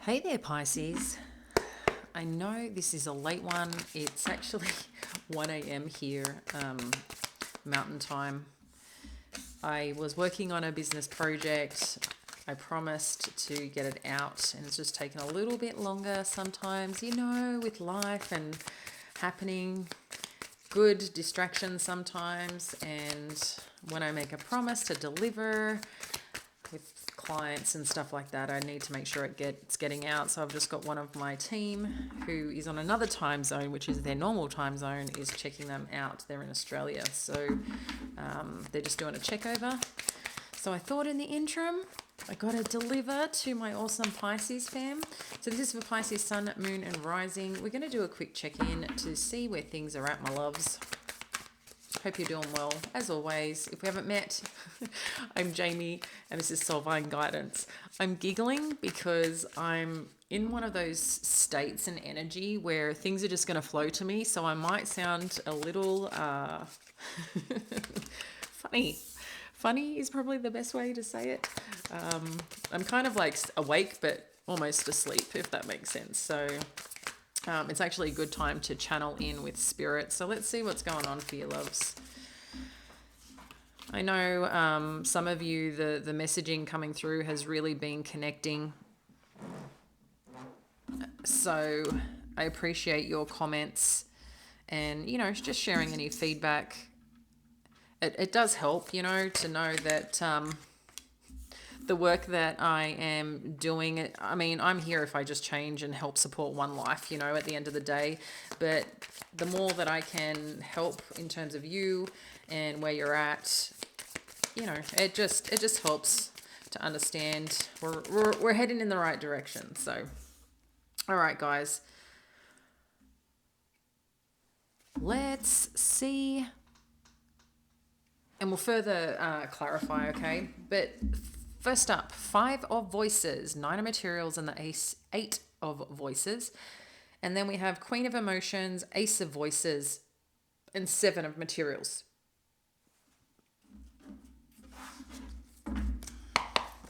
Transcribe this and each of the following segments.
Hey there, Pisces. I know this is a late one. It's actually 1 a.m. here, mountain time. I was working on a business project. I promised to get it out, and it's just taken a little bit longer sometimes, with life and happening. Good distractions sometimes, and when I make a promise to deliver with clients and stuff like that, I need to make sure it's getting out. So I've just got one of my team who is on another time zone, which is their normal time zone, is checking them out. They're in Australia, so they're just doing a check over. So I thought in the interim, I got to deliver to my awesome Pisces fam. So this is for Pisces Sun, Moon and Rising. We're going to do a quick check-in to see where things are at, my loves. Hope you're doing well. As always, if we haven't met, I'm Jamie and this is Soulvine Guidance. I'm giggling because I'm in one of those states and energy where things are just going to flow to me. So I might sound a little funny. Funny is probably the best way to say it. I'm kind of like awake but almost asleep, if that makes sense. So it's actually a good time to channel in with spirit. So let's see what's going on for you, loves. I know some of you, the messaging coming through has really been connecting. So I appreciate your comments and, just sharing any feedback. It does help, to know that the work that I am doing, I mean, I'm here if I just change and help support one life, at the end of the day. But the more that I can help in terms of you and where you're at, it just helps to understand we're heading in the right direction. So, all right, guys, let's see. And we'll further clarify, okay? But first up, 5 of Voices, 9 of Materials, and the Ace, 8 of Voices. And then we have Queen of Emotions, Ace of Voices, and 7 of Materials.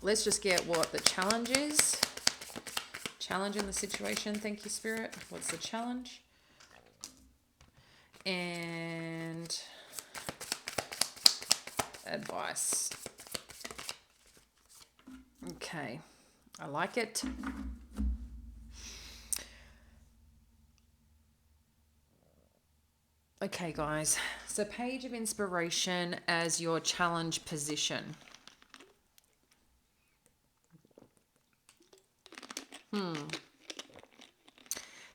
Let's just get what the challenge is. Challenge in the situation. Thank you, Spirit. What's the challenge? And advice. Okay, I like it. Okay, guys, so Page of Inspiration as your challenge position.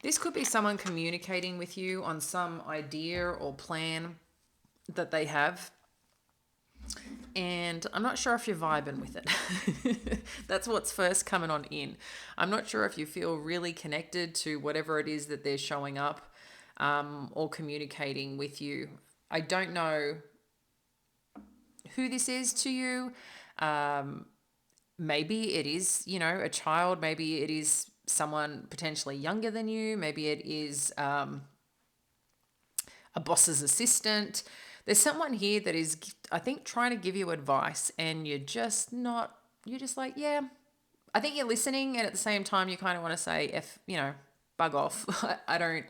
This could be someone communicating with you on some idea or plan that they have. And I'm not sure if you're vibing with it. That's what's first coming on in. I'm not sure if you feel really connected to whatever it is that they're showing up or communicating with you. I don't know who this is to you. Maybe it is, a child. Maybe it is someone potentially younger than you. Maybe it is a boss's assistant. There's someone here that is, I think, trying to give you advice and you're just like, yeah. I think you're listening and at the same time you kind of want to say, bug off. I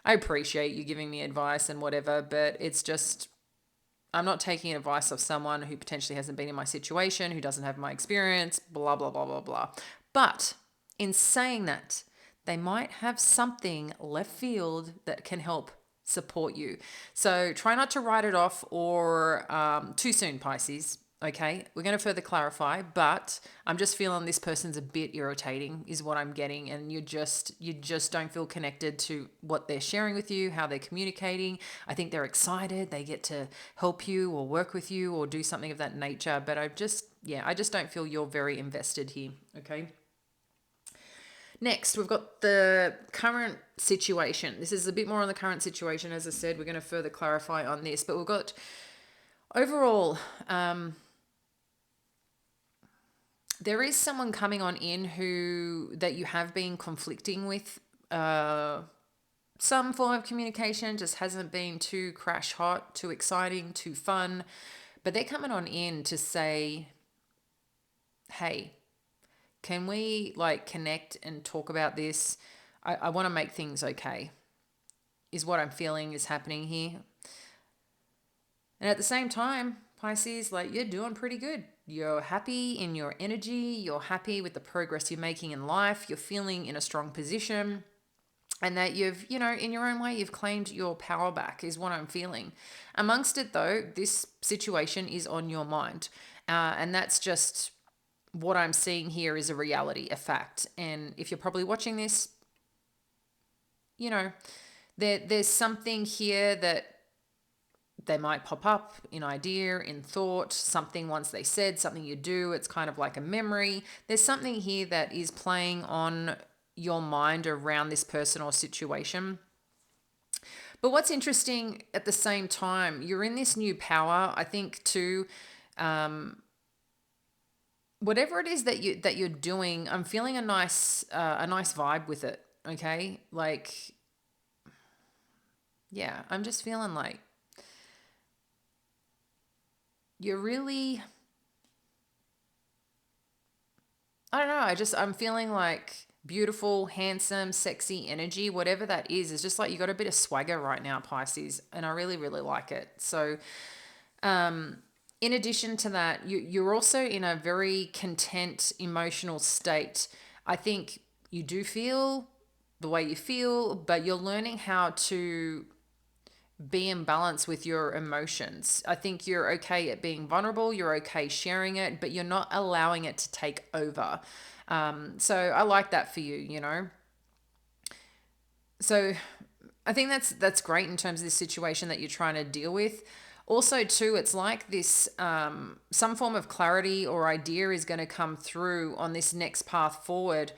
appreciate you giving me advice and whatever, but it's just, I'm not taking advice of someone who potentially hasn't been in my situation, who doesn't have my experience, blah, blah, blah, blah, blah. But in saying that, they might have something left field that can help support you. So try not to write it off or too soon, Pisces. Okay, we're going to further clarify, but I'm just feeling this person's a bit irritating is what I'm getting, and you just don't feel connected to what they're sharing with you, how they're communicating. I think they're excited, they get to help you or work with you or do something of that nature, but I just don't feel you're very invested here, okay? Next, we've got the current situation. This is a bit more on the current situation. As I said, we're going to further clarify on this, but we've got overall, there is someone coming on in that you have been conflicting with. Some form of communication just hasn't been too crash hot, too exciting, too fun, but they're coming on in to say, hey, Can we like connect and talk about this? I want to make things okay, is what I'm feeling is happening here. And at the same time, Pisces, like you're doing pretty good. You're happy in your energy. You're happy with the progress you're making in life. You're feeling in a strong position. And that you've, in your own way, you've claimed your power back, is what I'm feeling. Amongst it, though, this situation is on your mind. And that's just what I'm seeing here is a reality, a fact. And if you're probably watching this, there's something here that they might pop up in idea, in thought, something once they said, something you do, it's kind of like a memory. There's something here that is playing on your mind around this person or situation. But what's interesting at the same time, you're in this new power, I think too, whatever it is that you're doing, I'm feeling a nice vibe with it, okay? Like, yeah, I'm just feeling like you're really, I don't know, I'm feeling like beautiful, handsome, sexy energy, whatever that is just like you got a bit of swagger right now, Pisces, and I really, really like it. So, in addition to that, you're also in a very content emotional state. I think you do feel the way you feel, but you're learning how to be in balance with your emotions. I think you're okay at being vulnerable, you're okay sharing it, but you're not allowing it to take over. So I like that for you. So I think that's great in terms of this situation that you're trying to deal with. Also, too, it's like this some form of clarity or idea is going to come through on this next path forward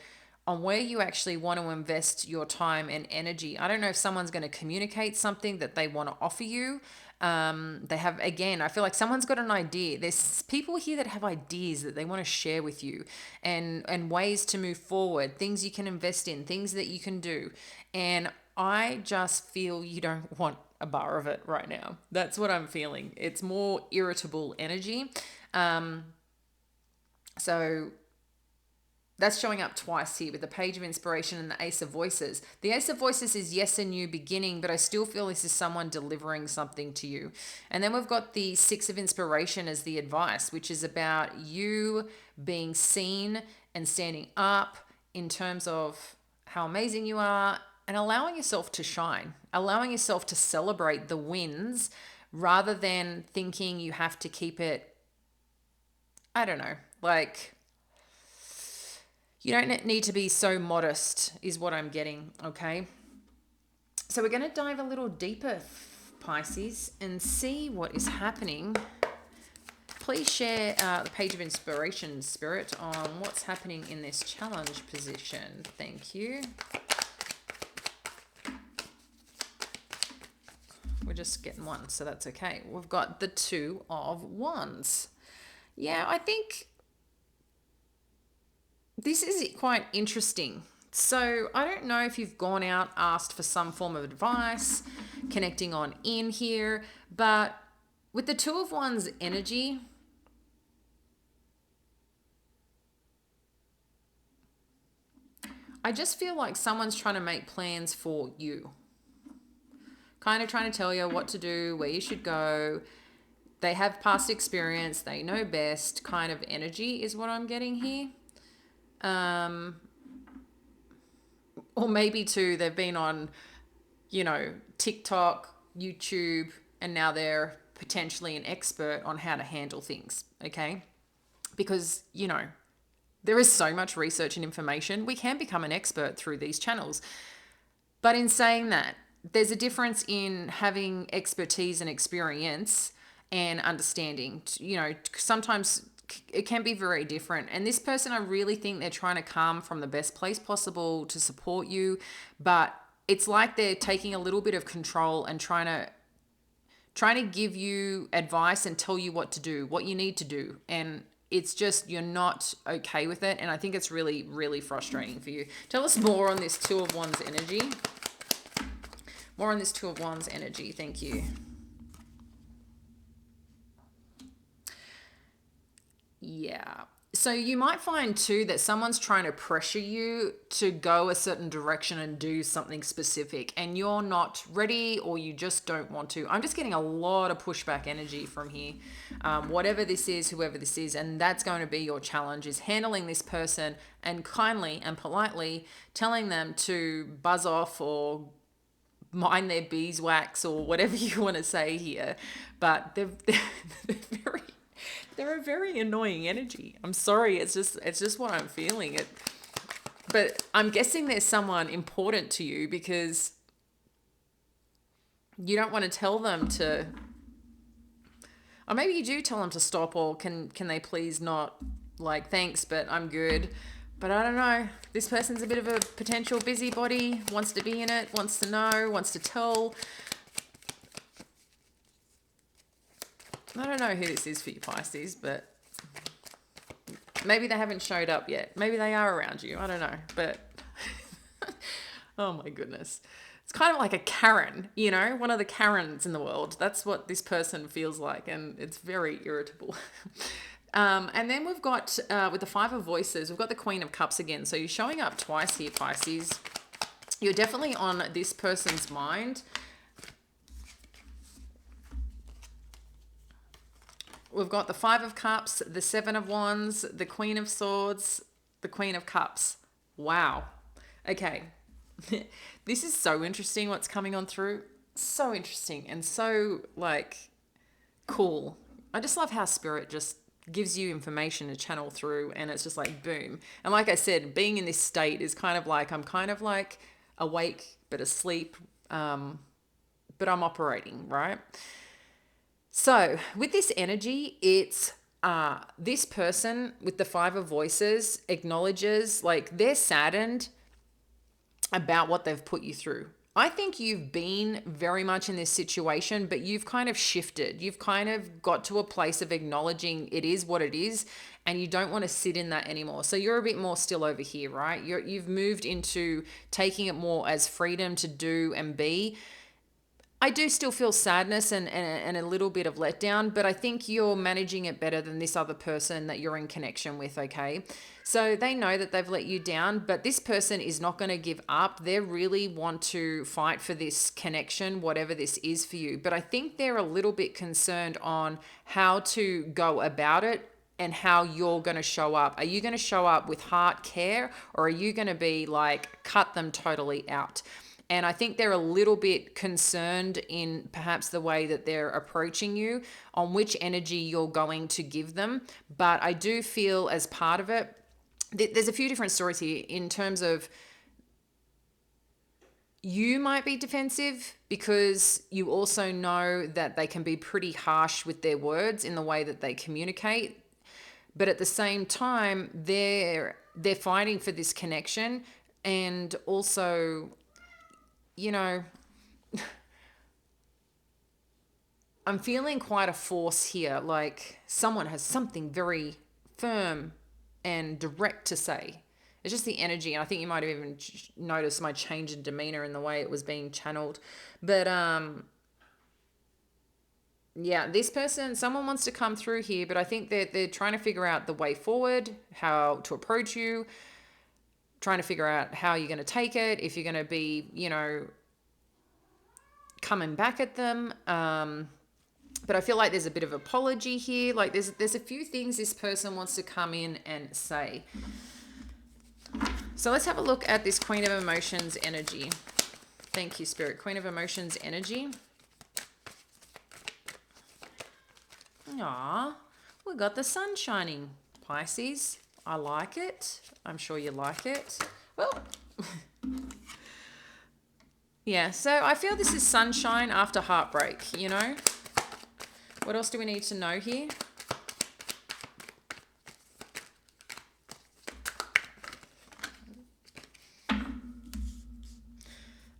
on where you actually want to invest your time and energy. I don't know if someone's going to communicate something that they want to offer you. They have, again, I feel like someone's got an idea. There's people here that have ideas that they want to share with you and ways to move forward, things you can invest in, things that you can do. And I just feel you don't want a bar of it right now. That's what I'm feeling. It's more irritable energy. So that's showing up twice here with the Page of Inspiration and the Ace of Voices. The Ace of Voices is yes, a new beginning, but I still feel this is someone delivering something to you. And then we've got the Six of Inspiration as the advice, which is about you being seen and standing up in terms of how amazing you are and allowing yourself to shine, allowing yourself to celebrate the wins rather than thinking you have to keep it, I don't know, like you don't need to be so modest is what I'm getting, okay? So we're going to dive a little deeper, Pisces, and see what is happening. Please share the Page of Inspiration, Spirit, on what's happening in this challenge position. Thank you. We're just getting one, so that's okay. We've got the Two of Wands. Yeah, I think this is quite interesting. So I don't know if you've gone out, asked for some form of advice, connecting on in here, but with the Two of Wands energy, I just feel like someone's trying to make plans for you. Kind of trying to tell you what to do, where you should go. They have past experience, they know best kind of energy is what I'm getting here. Or maybe too, they've been on, TikTok, YouTube, and now they're potentially an expert on how to handle things, okay? Because, there is so much research and information. We can become an expert through these channels. But in saying that, there's a difference in having expertise and experience and understanding. Sometimes it can be very different. And this person, I really think they're trying to come from the best place possible to support you. But it's like they're taking a little bit of control and trying to give you advice and tell you what to do, what you need to do. And it's just, you're not okay with it. And I think it's really, really frustrating for you. Tell us more on this Two of Wands energy. More on this Two of Wands energy. Thank you. Yeah. So you might find too that someone's trying to pressure you to go a certain direction and do something specific, and you're not ready or you just don't want to. I'm just getting a lot of pushback energy from here. Whatever this is, whoever this is, and that's going to be your challenge, is handling this person and kindly and politely telling them to buzz off or mind their beeswax or whatever you want to say here. But they're very, they're a very annoying energy. I'm sorry, it's just what I'm feeling. But I'm guessing there's someone important to you, because you don't want to tell them to, or maybe you do tell them to stop, or can they please not, like, thanks, but I'm good. But I don't know. This person's a bit of a potential busybody, wants to be in it, wants to know, wants to tell. I don't know who this is for you, Pisces, but maybe they haven't showed up yet. Maybe they are around you. I don't know. But oh my goodness. It's kind of like a Karen, one of the Karens in the world. That's what this person feels like, and it's very irritable. And then we've got, with the Five of Voices, we've got the Queen of Cups again. So you're showing up twice here, Pisces. You're definitely on this person's mind. We've got the Five of Cups, the Seven of Wands, the Queen of Swords, the Queen of Cups. Wow. Okay. This is so interesting what's coming on through. So interesting and so, cool. I just love how Spirit just gives you information to channel through, and it's just like boom. And like I said, being in this state is kind of like, I'm kind of like awake but asleep, but I'm operating, right? So with this energy, it's this person with the Five of Voices acknowledges, they're saddened about what they've put you through. I think you've been very much in this situation, but you've kind of shifted. You've kind of got to a place of acknowledging it is what it is, and you don't want to sit in that anymore. So you're a bit more still over here, right? You've moved into taking it more as freedom to do and be. I do still feel sadness and a little bit of letdown, but I think you're managing it better than this other person that you're in connection with, okay? So they know that they've let you down, but this person is not going to give up. They really want to fight for this connection, whatever this is for you. But I think they're a little bit concerned on how to go about it and how you're going to show up. Are you going to show up with heart care, or are you going to be cut them totally out? And I think they're a little bit concerned in perhaps the way that they're approaching you, on which energy you're going to give them. But I do feel as part of it, there's a few different stories here in terms of you might be defensive because you also know that they can be pretty harsh with their words in the way that they communicate. But at the same time, they're fighting for this connection, and also, I'm feeling quite a force here, like someone has something very firm and direct to say. It's just the energy, and I think you might have even noticed my change in demeanor in the way it was being channeled. But yeah, this person, someone wants to come through here, but I think they're trying to figure out the way forward, how to approach you, trying to figure out how you're going to take it, if you're going to be, coming back at them. But I feel like there's a bit of apology here. Like there's a few things this person wants to come in and say. So let's have a look at this Queen of Emotions energy. Thank you, Spirit. Queen of Emotions energy. Aw, we got the sun shining, Pisces. I like it. I'm sure you like it. Well, yeah, so I feel this is sunshine after heartbreak, What else do we need to know here?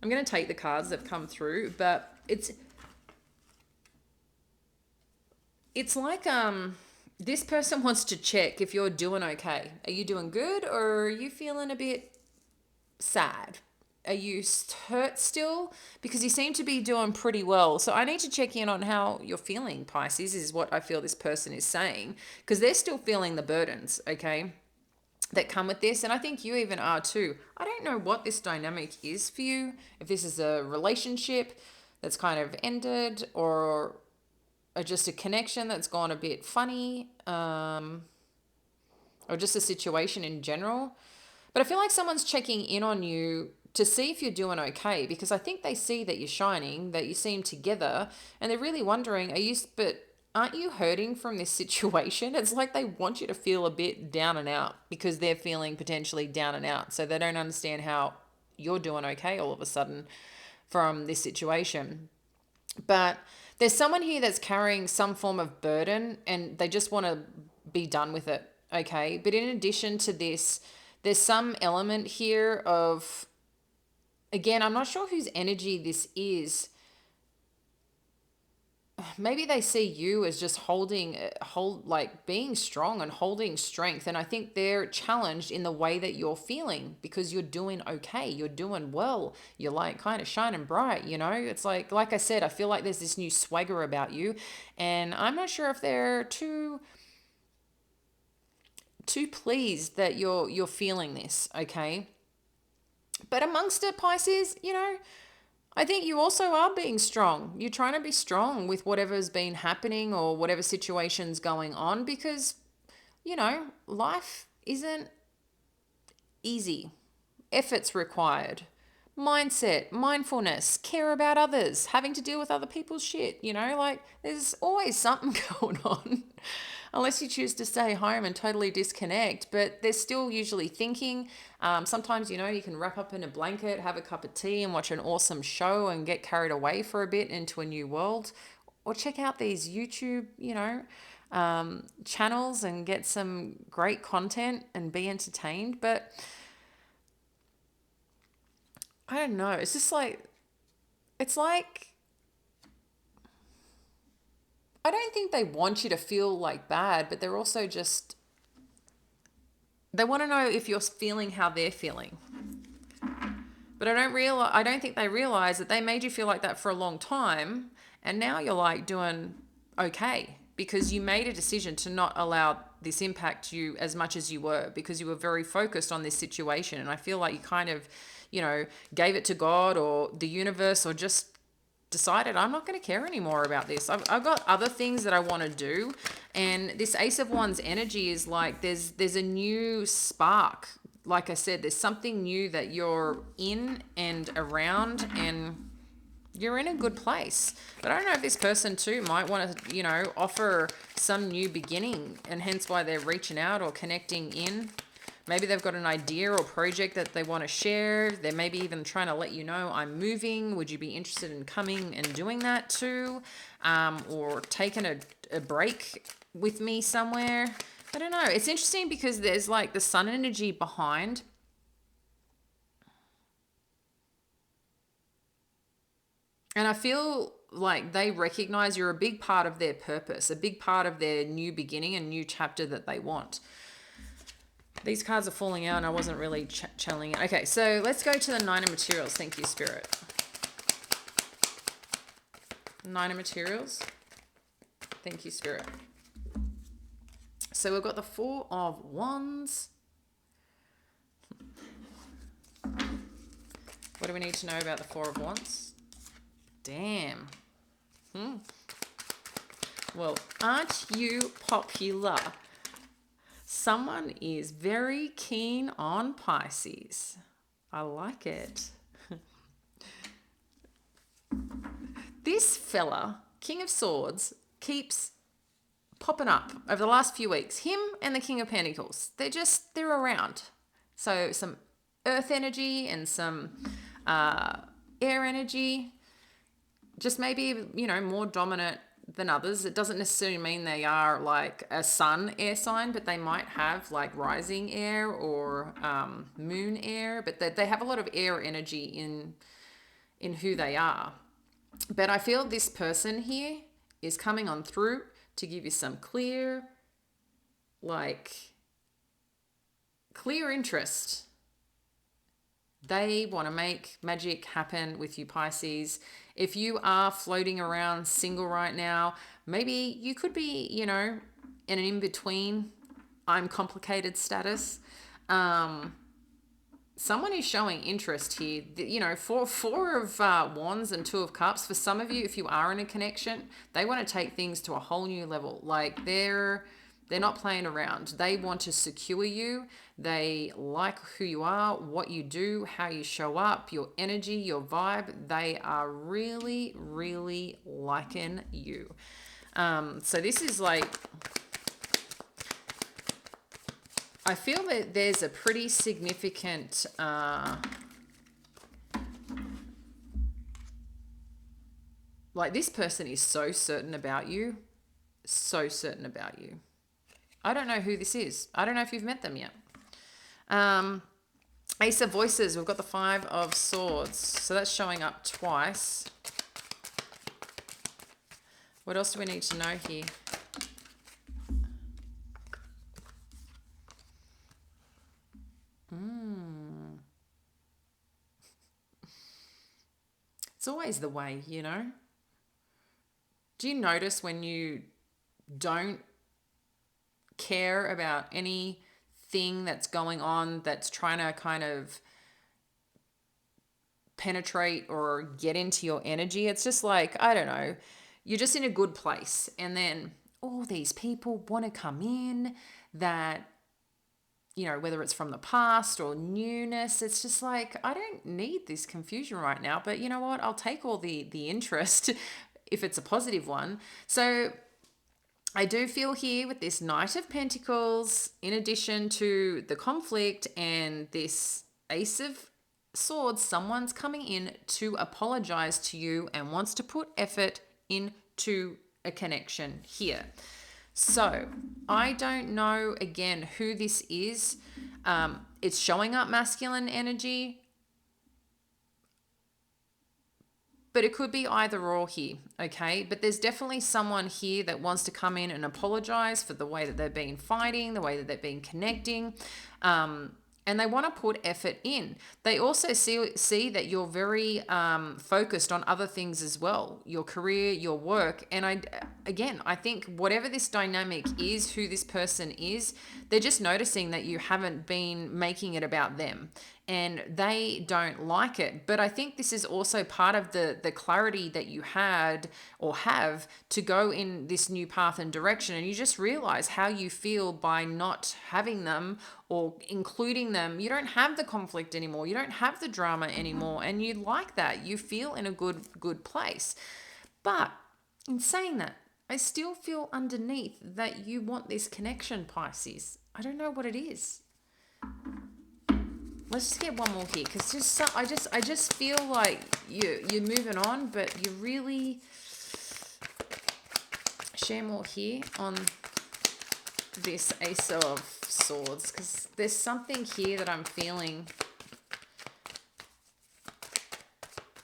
I'm going to take the cards that have come through, but it's like this person wants to check if you're doing okay. Are you doing good, or are you feeling a bit sad? Are you hurt still? Because you seem to be doing pretty well. So I need to check in on how you're feeling, Pisces, is what I feel this person is saying. Because they're still feeling the burdens, okay, that come with this. And I think you even are too. I don't know what this dynamic is for you. If this is a relationship that's kind of ended, or just a connection that's gone a bit funny, or just a situation in general. But I feel like someone's checking in on you to see if you're doing okay, because I think they see that you're shining, that you seem together, and they're really wondering, but aren't you hurting from this situation? It's like they want you to feel a bit down and out because they're feeling potentially down and out. So they don't understand how you're doing okay all of a sudden from this situation. But there's someone here that's carrying some form of burden and they just want to be done with it, okay? But in addition to this, there's some element here of, again, I'm not sure whose energy this is. Maybe they see you as just being strong and holding strength. And I think they're challenged in the way that you're feeling because you're doing okay. You're doing well. You're like kind of shining bright, you know? It's like I said, I feel like there's this new swagger about you. And I'm not sure if they're too pleased that you're feeling this, okay? But amongst it, Pisces, I think you also are being strong. You're trying to be strong with whatever's been happening or whatever situation's going on because, life isn't easy. Effort's required. Mindset, mindfulness, care about others, having to deal with other people's shit, there's always something going on. Unless you choose to stay home and totally disconnect, but they're still usually thinking. Sometimes, you can wrap up in a blanket, have a cup of tea and watch an awesome show and get carried away for a bit into a new world. Or check out these YouTube, channels and get some great content and be entertained. But I don't know. It's just it's like, I don't think they want you to feel bad, but they're also they want to know if you're feeling how they're feeling. But I don't think they realize that they made you feel like that for a long time. And now you're doing okay because you made a decision to not allow this impact you as much as you were because you were very focused on this situation. And I feel like you kind of, gave it to God or the universe or just decided I'm not going to care anymore about this. I've got other things that I want to do. And this Ace of Wands energy is there's a new spark. Like I said, there's something new that you're in and around and you're in a good place. But I don't know if this person too might want to, offer some new beginning and hence why they're reaching out or connecting in. Maybe they've got an idea or project that they want to share. They're maybe even trying to let you know, I'm moving. Would you be interested in coming and doing that too? Or taking a break with me somewhere? I don't know. It's interesting because there's the sun energy behind. And I feel like they recognize you're a big part of their purpose, a big part of their new beginning and new chapter that they want. These cards are falling out and I wasn't really channeling it. Okay, so let's go to the Nine of Materials. Thank you, Spirit. Nine of Materials. Thank you, Spirit. So we've got the Four of Wands. What do we need to know about the Four of Wands? Damn. Well, aren't you popular? Someone is very keen on Pisces. I like it. This fella, King of Swords, keeps popping up over the last few weeks. Him and the King of Pentacles. They're around. So some earth energy and some air energy. Just maybe, more dominant than others. It doesn't necessarily mean they are a sun air sign, but they might have rising air or moon air, but they have a lot of air energy in who they are. But I feel this person here is coming on through to give you some clear interest They want to make magic happen with you, Pisces. If you are floating around single right now, maybe you could be, in an in-between, I'm complicated status. Someone is showing interest here. Four of wands and 2 of cups. For some of you, if you are in a connection, they want to take things to a whole new level. Like they're not playing around. They want to secure you. They like who you are, what you do, how you show up, your energy, your vibe. They are really, really liking you. So this is like, I feel that there's a pretty significant like this person is so certain about you. So certain about you. I don't know who this is. I don't know if you've met them yet. Ace of Voices. We've got the 5 of Swords. So that's showing up twice. What else do we need to know here? It's always the way, Do you notice when you don't care about anything that's going on that's trying to kind of penetrate or get into your energy? It's just like, I don't know, you're just in a good place. And then all these people want to come in that, whether it's from the past or newness, it's just like, I don't need this confusion right now, but you know what? I'll take all the interest if it's a positive one. So I do feel here with this Knight of Pentacles, in addition to the conflict and this Ace of Swords, someone's coming in to apologize to you and wants to put effort into a connection here. So I don't know, again, who this is. It's showing up masculine energy, but it could be either or here, okay? But there's definitely someone here that wants to come in and apologize for the way that they've been fighting, the way that they've been connecting. And they want to put effort in. They also see that you're very focused on other things as well, your career, your work. And I think whatever this dynamic is, who this person is, they're just noticing that you haven't been making it about them. And they don't like it. But I think this is also part of the clarity that you had or have to go in this new path and direction. And you just realize how you feel by not having them or including them. You don't have the conflict anymore. You don't have the drama anymore. And you like that. You feel in a good place. But in saying that, I still feel underneath that you want this connection, Pisces. I don't know what it is. Let's just get one more here, because I just feel like you're moving on, but you really share more here on this Ace of Swords, because there's something here that I'm feeling.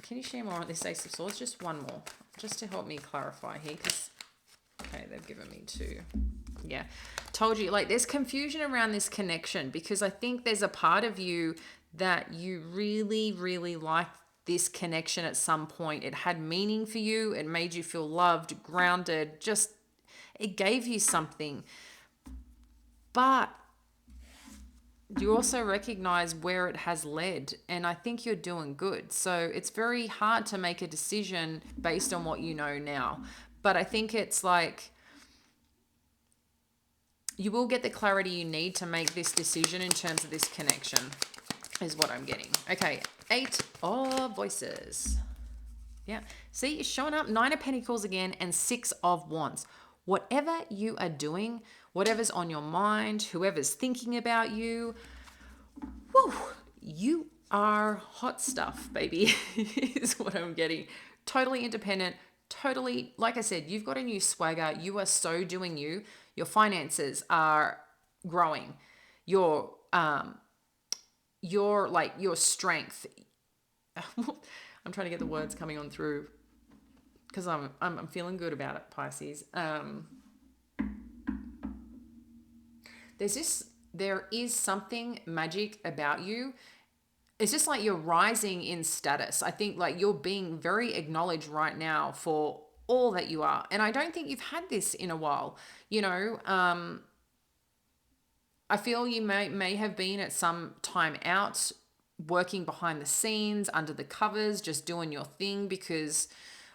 Can you share more on this Ace of Swords? Just one more, just to help me clarify here, because okay, they've given me 2. Yeah, told you, like, there's confusion around this connection, because I think there's a part of you that you really, really like this connection at some point. It had meaning for you. It made you feel loved, grounded, just, it gave you something. But you also recognize where it has led, and I think you're doing good. So it's very hard to make a decision based on what you know now. But I think it's like, you will get the clarity you need to make this decision in terms of this connection, is what I'm getting. Okay, 8 of Voices. Yeah, see, it's showing up 9 of Pentacles again and 6 of Wands. Whatever you are doing, whatever's on your mind, whoever's thinking about you, whew, you are hot stuff, baby, is what I'm getting. Totally independent, totally, like I said, you've got a new swagger. You are so doing you. Your finances are growing. Your strength. I'm trying to get the words coming on through, because I'm feeling good about it, Pisces. There is something magic about you. it's just like you're rising in status. I think like you're being very acknowledged right now for all that you are. And I don't think you've had this in a while. You know, I feel you may have been at some time out working behind the scenes, under the covers, just doing your thing because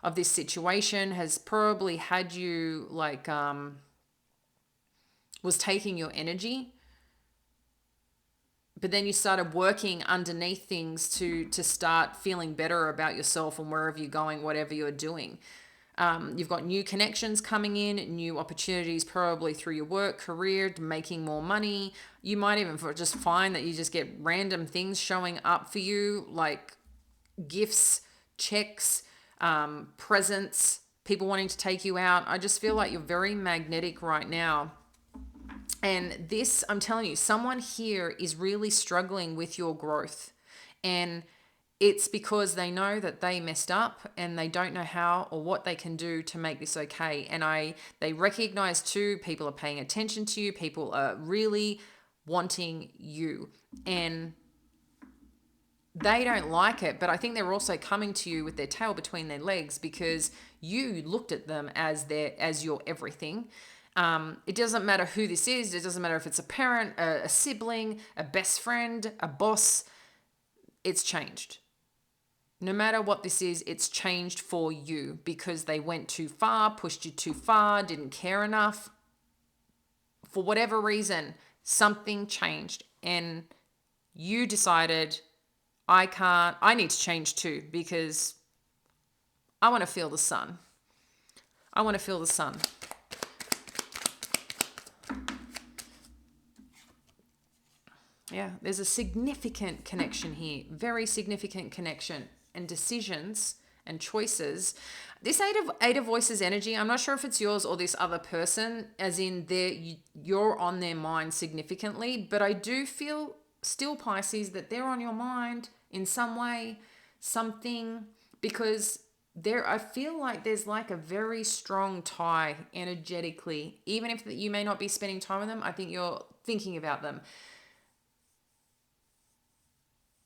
of this situation has probably had you like was taking your energy. But then you started working underneath things to start feeling better about yourself and wherever you're going, whatever you're doing. You've got new connections coming in, new opportunities probably through your work, career, making more money. You might even just find that you just get random things showing up for you, like gifts, checks, presents, people wanting to take you out. I just feel like you're very magnetic right now. And this, I'm telling you, someone here is really struggling with your growth. And it's because they know that they messed up and they don't know how or what they can do to make this okay. And they recognize too, people are paying attention to you, people are really wanting you. And they don't like it, but I think they're also coming to you with their tail between their legs because you looked at them as your everything. It doesn't matter who this is. It doesn't matter if it's a parent, a sibling, a best friend, a boss. It's changed. No matter what this is, it's changed for you because they went too far, pushed you too far, didn't care enough. For whatever reason, something changed and you decided, I need to change too because I want to feel the sun. I want to feel the sun. Yeah, there's a significant connection here, very significant connection and decisions and choices. This eight of voices energy, I'm not sure if it's yours or this other person, as in you're on their mind significantly, but I do feel still, Pisces, that they're on your mind in some way, something, because I feel like there's like a very strong tie energetically, even if you may not be spending time with them. I think you're thinking about them.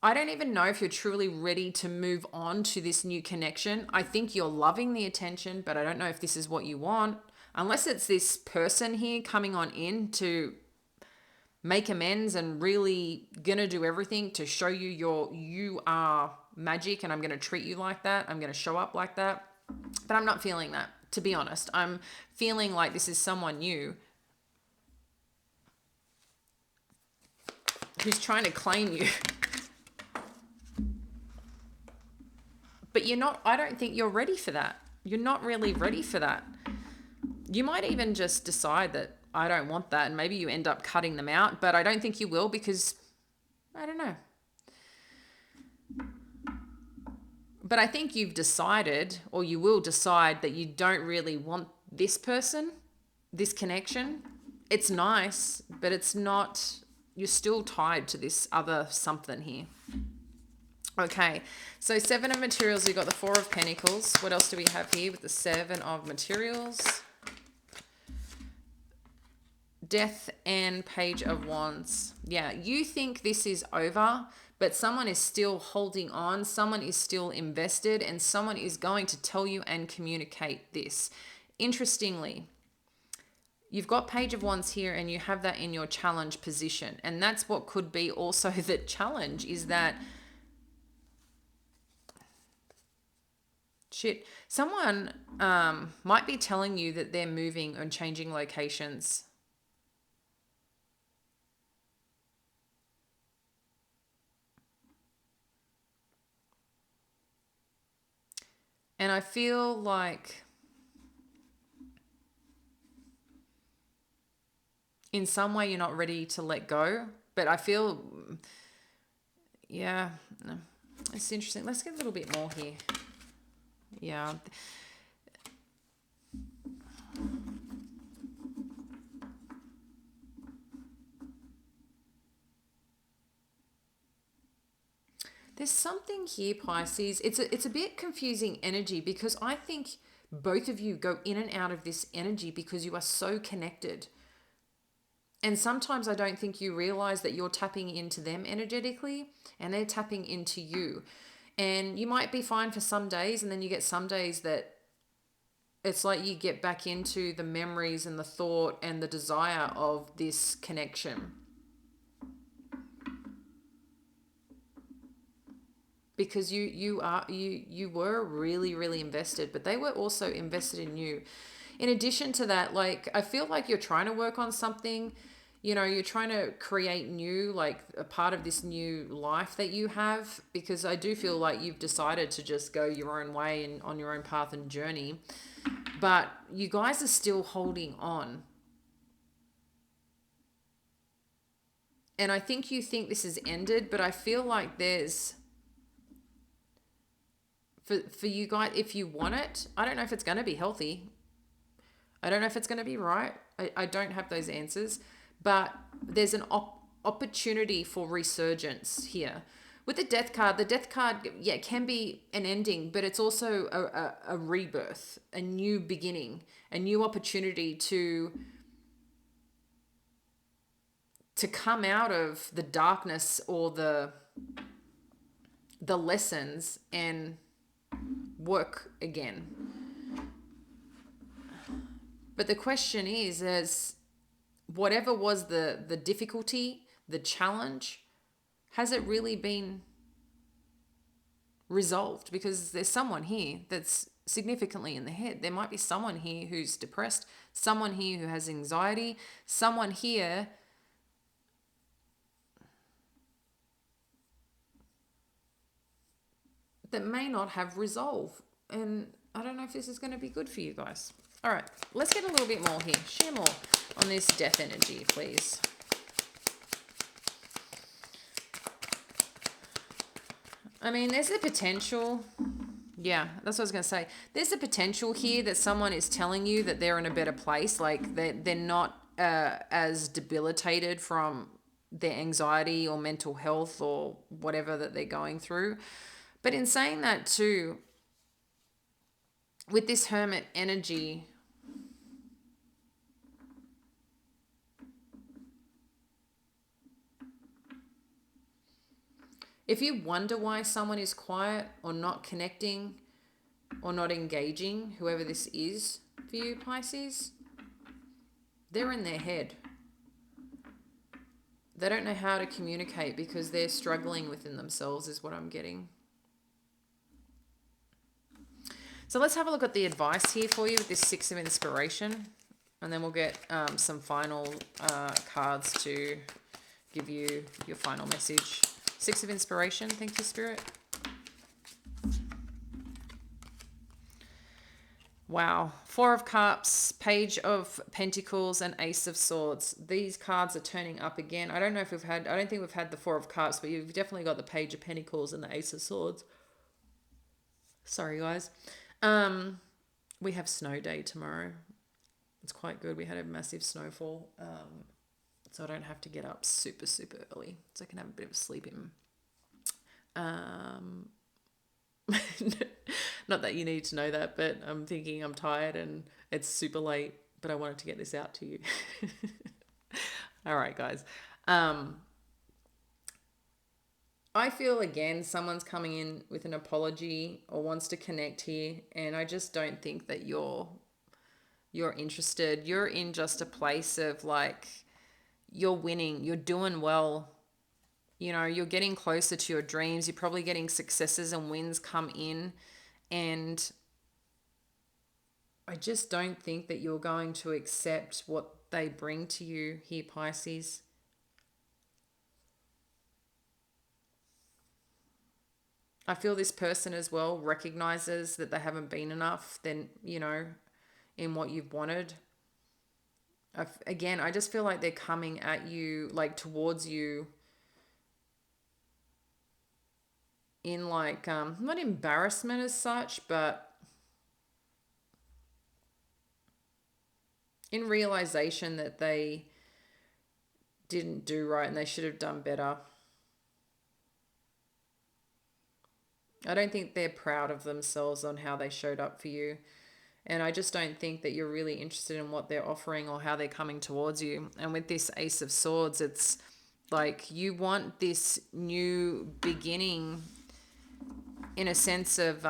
I don't even know if you're truly ready to move on to this new connection. I think you're loving the attention, but I don't know if this is what you want. Unless it's this person here coming on in to make amends and really gonna do everything to show you you are magic and I'm gonna treat you like that. I'm gonna show up like that. But I'm not feeling that, to be honest. I'm feeling like this is someone new who's trying to claim you. But I don't think you're ready for that. You're not really ready for that. You might even just decide that I don't want that, and maybe you end up cutting them out, but I don't think you will because I don't know. But I think you've decided, or you will decide, that you don't really want this person, this connection. It's nice, but it's not, you're still tied to this other something here. Okay, so 7 of materials, you've got the 4 of pentacles. What else do we have here with the 7 of materials? Death and Page of Wands. Yeah, you think this is over, but someone is still holding on. Someone is still invested, and someone is going to tell you and communicate this. Interestingly, you've got Page of Wands here, and you have that in your challenge position. And that's what could be also the challenge, is that someone might be telling you that they're moving and changing locations. And I feel like in some way you're not ready to let go, but I feel, yeah, it's interesting. Let's get a little bit more here. Yeah. There's something here, Pisces. It's a bit confusing energy because I think both of you go in and out of this energy because you are so connected. And sometimes I don't think you realize that you're tapping into them energetically and they're tapping into you. And you might be fine for some days, and then you get some days that it's like you get back into the memories and the thought and the desire of this connection. Because you were really, really invested, but they were also invested in you. In addition to that, like, I feel like you're trying to work on something, you're trying to create new, like a part of this new life that you have, because I do feel like you've decided to just go your own way and on your own path and journey, but you guys are still holding on. And I think you think this has ended, but I feel like there's, for you guys, if you want it, I don't know if it's going to be healthy. I don't know if it's going to be right. I don't have those answers, but there's an opportunity for resurgence here. With the death card, yeah, it can be an ending, but it's also a rebirth, a new beginning, a new opportunity to come out of the darkness or the lessons and work again. But the question is whatever was the difficulty, the challenge, has it really been resolved? Because there's someone here that's significantly in the head. There might be someone here who's depressed, someone here who has anxiety, someone here that may not have resolve. And I don't know if this is going to be good for you guys. All right, let's get a little bit more here. Share more on this death energy, please. I mean, there's a potential. Yeah, that's what I was going to say. There's a potential here that someone is telling you that they're in a better place. Like they're not as debilitated from their anxiety or mental health or whatever that they're going through. But in saying that too, with this hermit energy, if you wonder why someone is quiet or not connecting or not engaging, whoever this is for you, Pisces, they're in their head. They don't know how to communicate because they're struggling within themselves, is what I'm getting. So let's have a look at the advice here for you with this Six of Inspiration. And then we'll get some final cards to give you your final message. Six of Inspiration. Thank you, Spirit. Wow. Four of Cups, Page of Pentacles, and Ace of Swords. These cards are turning up again. I don't know if I don't think we've had the Four of Cups, but you've definitely got the Page of Pentacles and the Ace of Swords. Sorry, guys. We have snow day tomorrow. It's quite good. We had a massive snowfall. So I don't have to get up super, super early. So I can have a bit of sleep in. Not that you need to know that, but I'm thinking I'm tired and it's super late, but I wanted to get this out to you. All right, guys. I feel, again, someone's coming in with an apology or wants to connect here, and I just don't think that you're interested. You're in just a place of like, you're winning, you're doing well, you're getting closer to your dreams. You're probably getting successes and wins come in, and I just don't think that you're going to accept what they bring to you here, Pisces. I feel this person as well recognizes that they haven't been enough then, in what you've wanted. Again, I just feel like they're coming at you, like towards you in like, not embarrassment as such, but in realization that they didn't do right and they should have done better. I don't think they're proud of themselves on how they showed up for you. And I just don't think that you're really interested in what they're offering or how they're coming towards you. And with this Ace of Swords, it's like you want this new beginning in a sense of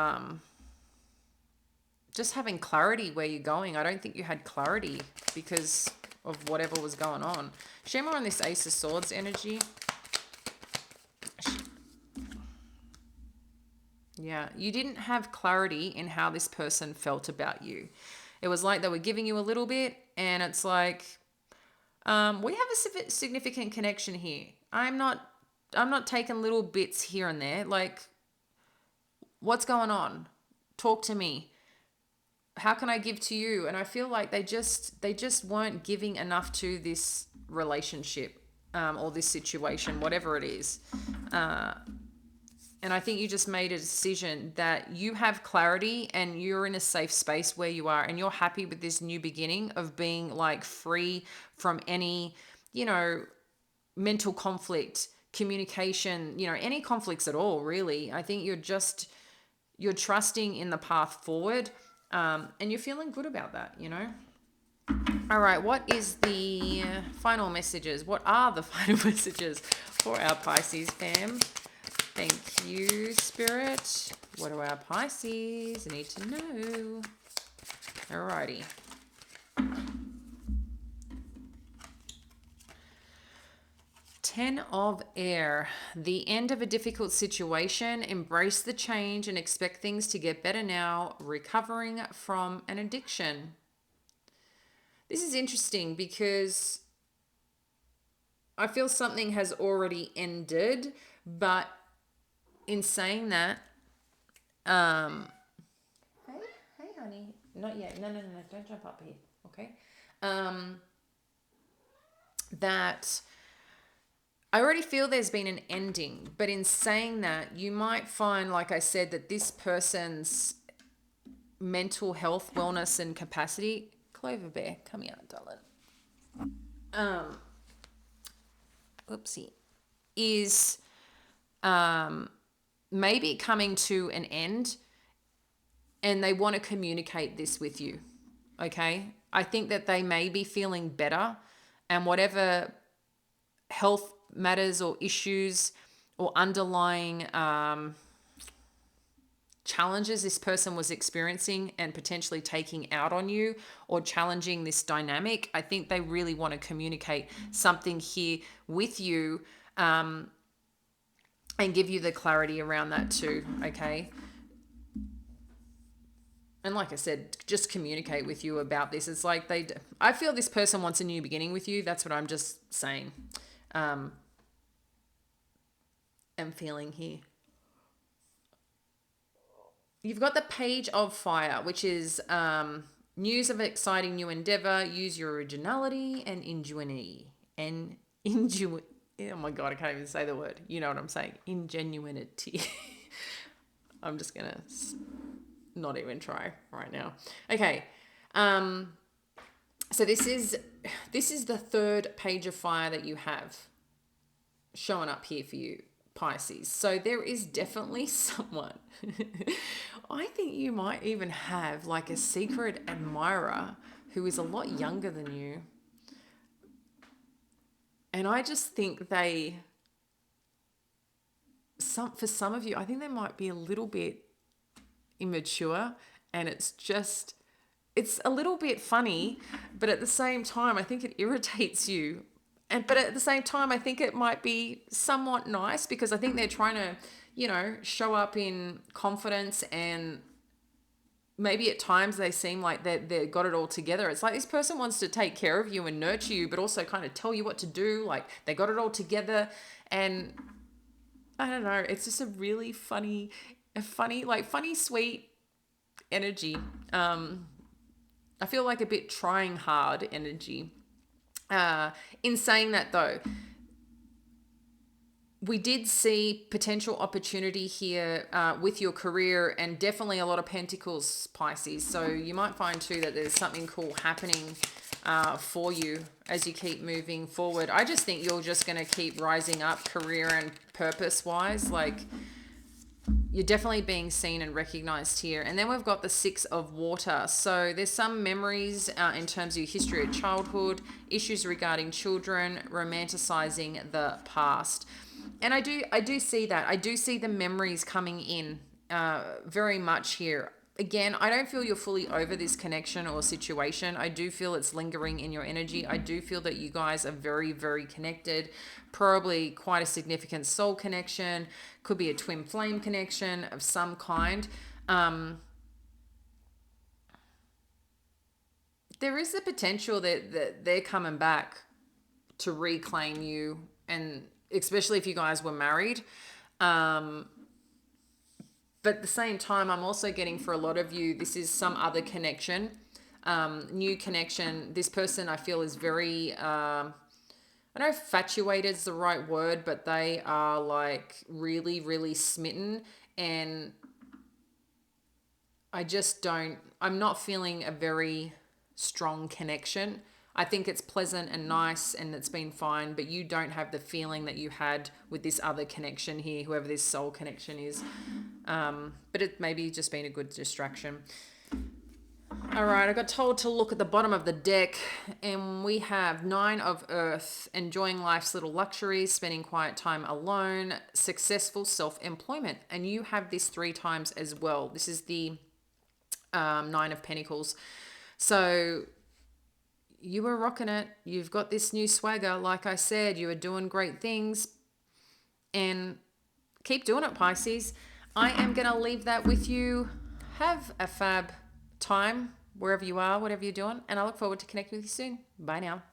just having clarity where you're going. I don't think you had clarity because of whatever was going on. Share more on this Ace of Swords energy. Yeah, you didn't have clarity in how this person felt about you. It was like they were giving you a little bit, and it's like, we have a significant connection here. I'm not taking little bits here and there. Like, what's going on? Talk to me. How can I give to you? And I feel like they just weren't giving enough to this relationship, or this situation, whatever it is. And I think you just made a decision that you have clarity and you're in a safe space where you are, and you're happy with this new beginning of being like free from any, mental conflict, communication, any conflicts at all, really. I think you're trusting in the path forward, and you're feeling good about that, All right, what is the final messages? What are the final messages for our Pisces fam? Thank you, Spirit. What do our Pisces need to know? Alrighty. 10 of Air. The end of a difficult situation. Embrace the change and expect things to get better now. Recovering from an addiction. This is interesting because I feel something has already ended, but in saying that, hey, honey, not yet. No, don't jump up here, okay? That I already feel there's been an ending, but in saying that, you might find, like I said, that this person's mental health, wellness, and capacity. Clover Bear, come here, darling. Oopsie, is maybe coming to an end, and they want to communicate this with you, okay? I think that they may be feeling better, and whatever health matters or issues or underlying challenges this person was experiencing and potentially taking out on you or challenging this dynamic, I think they really want to communicate something here with you, and give you the clarity around that too, okay? And like I said, just communicate with you about this. It's like I feel this person wants a new beginning with you. That's what I'm just saying. I'm feeling here. You've got the Page of Fire, which is news of exciting new endeavor. Use your originality and ingenuity. Oh my God, I can't even say the word. You know what I'm saying. Ingenuity. I'm just going to not even try right now. Okay. So this is the third Page of Fire that you have showing up here for you, Pisces. So there is definitely someone. I think you might even have like a secret admirer who is a lot younger than you. And I just think for some of you, I think they might be a little bit immature, and it's a little bit funny, but at the same time, I think it irritates you. But at the same time, I think it might be somewhat nice because I think they're trying to, show up in confidence, and maybe at times they seem like they've got it all together. It's like this person wants to take care of you and nurture you, but also kind of tell you what to do. Like they got it all together, and I don't know. It's just a really funny, sweet energy. I feel like a bit trying hard energy. In saying that though, we did see potential opportunity here with your career, and definitely a lot of pentacles, Pisces. So you might find too that there's something cool happening for you as you keep moving forward. I just think you're just going to keep rising up career and purpose wise. Like, you're definitely being seen and recognized here. And then we've got the Six of Water. So there's some memories in terms of your history of childhood, issues regarding children, romanticizing the past. And I do see that. I do see the memories coming in very much here. Again, I don't feel you're fully over this connection or situation. I do feel it's lingering in your energy. I do feel that you guys are very, very connected. Probably quite a significant soul connection. Could be a twin flame connection of some kind. There is the potential that they're coming back to reclaim you, and especially if you guys were married. But at the same time, I'm also getting for a lot of you, this is some other connection, new connection. This person I feel is very, I don't know if infatuated is the right word, but they are like really, really smitten. And I'm not feeling a very strong connection. I think it's pleasant and nice and it's been fine, but you don't have the feeling that you had with this other connection here, whoever this soul connection is. But it maybe just been a good distraction. All right, I got told to look at the bottom of the deck, and we have Nine of Earth, enjoying life's little luxuries, spending quiet time alone, successful self-employment. And you have this 3 times as well. This is the Nine of Pentacles. So you were rocking it. You've got this new swagger. Like I said, you are doing great things. And keep doing it, Pisces. I am going to leave that with you. Have a fab time wherever you are, whatever you're doing. And I look forward to connecting with you soon. Bye now.